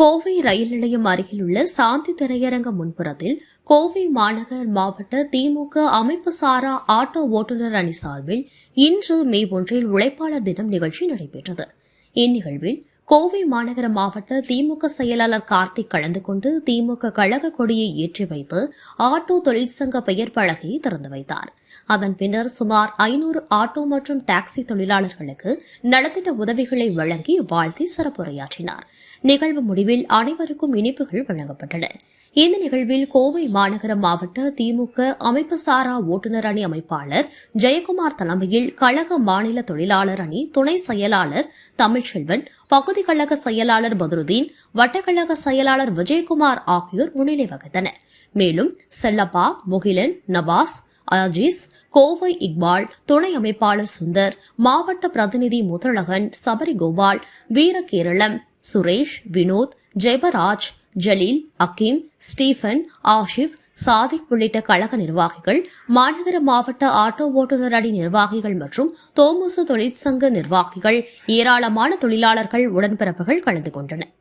கோவை ரயில் நிலையம் அருகில் உள்ள சாந்தி திரையரங்க முன்புறத்தில் கோவை மாநகர் மாவட்ட திமுக அமைப்பு சாரா ஆட்டோ ஓட்டுநர் அணி சார்பில் இன்று மே 1 உழைப்பாளர் தினம் நிகழ்ச்சி நடைபெற்றது. இந்நிகழ்வில் கோவை மாநகர மாவட்ட திமுக செயலாளர் கார்த்திக் கலந்து கொண்டு திமுக கழக கொடியை ஏற்றி வைத்து ஆட்டோ தொழிற்சங்க பெயர் பலகையை திறந்து வைத்தார். அதன் பின்னர் சுமார் 500 ஆட்டோ மற்றும் டாக்ஸி தொழிலாளர்களுக்கு நலத்திட்ட உதவிகளை வழங்கி வாழ்த்தி சிறப்புரையாற்றினார். நிகழ்வு முடிவில் அனைவருக்கும் இனிப்புகள் வழங்கப்பட்டன. இந்த நிகழ்வில் கோவை மாநகர மாவட்ட திமுக அமைப்பு சாரா ஓட்டுநர் அணி அமைப்பாளர் ஜெயக்குமார் தலைமையில் கழக மாநில தொழிலாளர் அணி துணை செயலாளர் தமிழ்ச்செல்வன், பகுதி கழக செயலாளர் பத்ருதீன், வட்டக்கழக செயலாளர் விஜயகுமார் ஆகியோர் முன்னிலை வகித்தனர். மேலும் செல்லப்பா, முகிலன், நவாஸ், அஜீஸ், கோவை இக்பால், துணை அமைப்பாளர் சுந்தர், மாவட்ட பிரதிநிதி முத்தழகன், சபரிகோபால், வீரகேரளம், சுரேஷ், வினோத், ஜெபராஜ், ஜலீல், அக்கீம், ஸ்டீபன், ஆஷிப், சாதிக் உள்ளிட்ட கழக நிர்வாகிகள், மாநகர மாவட்ட ஆட்டோ ஓட்டுநர் அணி நிர்வாகிகள் மற்றும் தோமுசு தொழிற்சங்க நிர்வாகிகள், ஏராளமான தொழிலாளர்கள், உடன்பிறப்புகள் கலந்து கொண்டனர்.